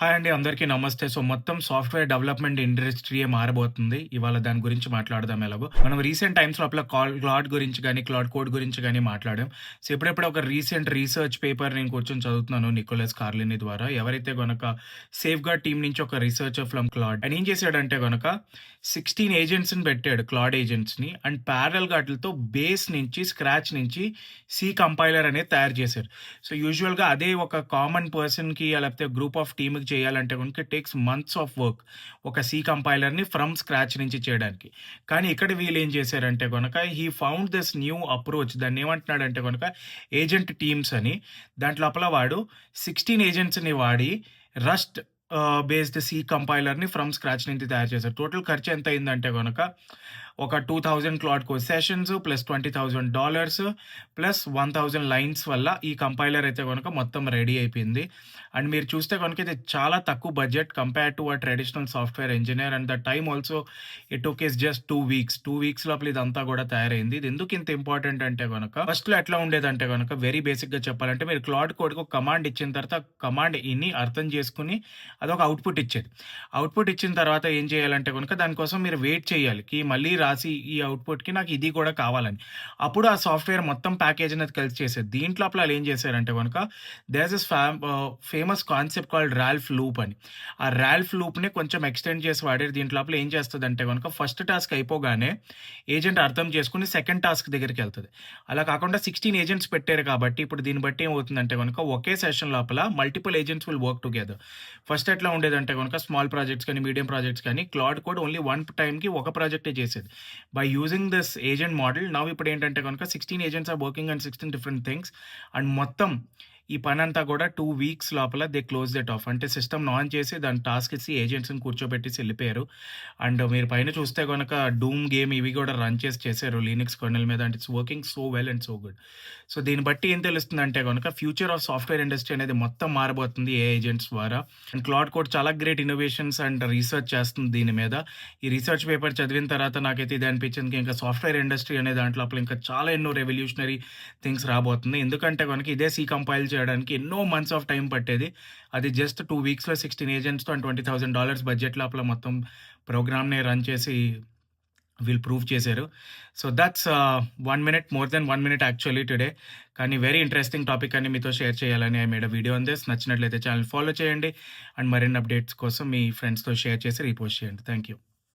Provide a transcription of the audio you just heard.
Hi అండి. అందరికీ నమస్తే. మొత్తం సాఫ్ట్‌వేర్ డెవలప్‌మెంట్ ఇండస్ట్రీయే మారబోతుంది. ఇవాళ దాని గురించి మాట్లాడదాం ఎలాగో. మనం రీసెంట్ టైమ్స్ లోపల క్లాడ్ గురించి గాని, క్లాడ్ కోడ్ గురించి గాని మాట్లాడాం. ఇప్పుడిప్పుడే ఒక రీసెంట్ రీసెర్చ్ పేపర్ నేను కూర్చొని చదువుతున్నాను నికోలస్ కార్లిని ద్వారా. ఎవరైతే గనక సేఫ్‌గార్డ్ టీమ్ నుంచి ఒక రీసెర్చర్ ఫ్రమ్ క్లాడ్. ఆయన ఏం చేశాడంటే గనక 16 ఏజెంట్స్‌ని పెట్టాడు క్లాడ్ ఏజెంట్స్‌ని. అండ్ ప్యారలెల్‌గా ఆటిలతో బేస్ నుంచి, స్క్రాచ్ నుంచి సి కంపైలర్ అనేది తయారు చేశారు. యూజువల్‌గా అదే ఒక కామన్ పర్సన్‌కి లేకపోతే గ్రూప్ ఆఫ్ టీమ్‌కి చేయాలంటే గనుక it takes months of work. ఒక సి కంపైలర్‌ని ఫ్రమ్ స్క్రాచ్ నుంచి చేయడానికి. కానీ ఇక్కడ వీళ్ళేం చేశారంటే గనక he found this new approach. దాన్నేమంటున్నాడంటే గనక ఏజెంట్ టీమ్స్ అని. దాంట్లోపల వాడు 16 ఏజెంట్స్‌ని వాడి రస్ట్ బేస్డ్ సి కంపైలర్‌ని ఫ్రమ్ స్క్రాచ్ నుంచి తయారు చేశారు. టోటల్ ఖర్చు ఎంతయిందంటే గనక ఒక 2000 Claude code sessions plus $20,000 plus 1000 lines వల్ల ఈ కంపైలర్ అయితే గనుక మొత్తం రెడీ అయిపోయింది. అండ్ మీరు చూస్తే గనుక ఇది చాలా తక్కువ budget compare to a traditional software engineer and the time also it took his just 2 weeks. 2 weeks లోపల ఇదంతా కూడా తయారైంది. ఇది ఎందుకు ఇంత ఇంపార్టెంట్ అంటే గనక ఫస్ట్‌లో ఎట్లా ఉండేదంటే గనక వెరీ బేసిక్‌గా చెప్పాలంటే మీరు క్లాడ్ కోడ్‌కి ఒక కమాండ్ ఇచ్చిన తర్వాత కమాండ్ ఇని అర్థం చేసుకొని అదొక అవుట్‌పుట్ ఇచ్చేది. అవుట్‌పుట్ ఇచ్చిన తర్వాత ఏం చేయాలంటే గనుక దానికోసం మీరు వెయిట్ చేయాలి. మళ్ళీ రాసి ఈ అవుట్‌పుట్‌కి నాకు ఇది కూడా కావాలని. అప్పుడు ఆ సాఫ్ట్‌వేర్ మొత్తం ప్యాకేజ్ అనేది కలిసి చేసేది. దీంట్లోపల ఆళ్ళేం చేశారంటే గనుక there is this famous concept called Ralph loop అని. ఆ రాల్ఫ్ లూప్‌ని కొంచెం ఎక్స్‌టెండ్ చేసి వాడారు. దీంట్లోపల ఏం చేస్తదంటే గనుక ఫస్ట్ టాస్క్ అయిపోగానే ఏజెంట్ అర్థం చేసుకొని సెకండ్ టాస్క్ దగ్గరికెళ్తది. అలా కాకుండా 16 ఏజెంట్స్ పెట్టారు కాబట్టి ఇప్పుడు దీన్ని బట్టి ఏమవుతుందంటే గనుక ఒకే సెషన్ లోపల multiple agents will work together. First ఎట్లా ఉండేదంటే గనుక స్మాల్ ప్రాజెక్ట్స్ కానీ, మీడియం ప్రాజెక్ట్స్ కానీ క్లాడ్ కోడ్ ఓన్లీ వన్ టైమ్‌కి ఒక ప్రాజెక్టే చేసేది. By using this agent model now ఇప్పుడేంటంటే గనుక 16 agents are working on 16 different things. And మొత్తం ఈ పనంతా కూడా 2 వీక్స్ లోపల దే క్లోజ్డ్ ఇట్ ఆఫ్. అంటే సిస్టమ్‌ని ఆన్ చేసి దాని టాస్క్ ఇచ్చి ఏజెంట్స్‌ని కూర్చోబెట్టేసి ఎళ్ళిపోయారు. అండ్ మీరు పైన చూస్తే గనక డూమ్ గేమ్ ఇవి కూడా రన్ చేశారు లినక్స్ కర్నెల్ మీద. And it's working so well and so good. దీన్ని బట్టి ఏం తెలుస్తుందంటే గనక ఫ్యూచర్ ఆఫ్ సాఫ్ట్‌వేర్ ఇండస్ట్రీ అనేది మొత్తం మారబోతుంది ఏజెంట్స్ ద్వారా. అండ్ క్లాడ్ కోడ్ చాలా గ్రేట్ ఇన్నోవేషన్స్ అండ్ రీసెర్చ్ చేస్తుంది దీని మీద. ఈ రీసెర్చ్ పేపర్ చదివిన తర్వాత నాకైతే ఇది అనిపించింది ఇంకా సాఫ్ట్‌వేర్ ఇండస్ట్రీ అనే దాంట్లోపల ఇంకా చాలా ఎన్నో రెవల్యూషనరీ థింగ్స్ రాబోతుంది. ఎందుకంటే గనుక ఇదే సి కంపైల్ చేయడానికి ఎన్నో మంత్స్ ఆఫ్ టైం పట్టేది. అది జస్ట్ 2 వీక్స్‌లో 16 ఏజెంట్స్‌తో అండ్ $20,000 బడ్జెట్ లోపల మొత్తం ప్రోగ్రామ్‌ని రన్ చేసి వీళ్ళు ప్రూవ్ చేశారు. That's 1 minute more than 1 minute actually today. కానీ వెరీ ఇంట్రెస్టింగ్ టాపిక్ అని మీతో షేర్ చేయాలని I made a video on this. నచ్చినట్లయితే ఛానెల్ ఫాలో చేయండి. అండ్ మరిన్ని అప్డేట్స్ కోసం మీ ఫ్రెండ్స్‌తో షేర్ చేసి రీపోస్ట్ చేయండి. Thank you.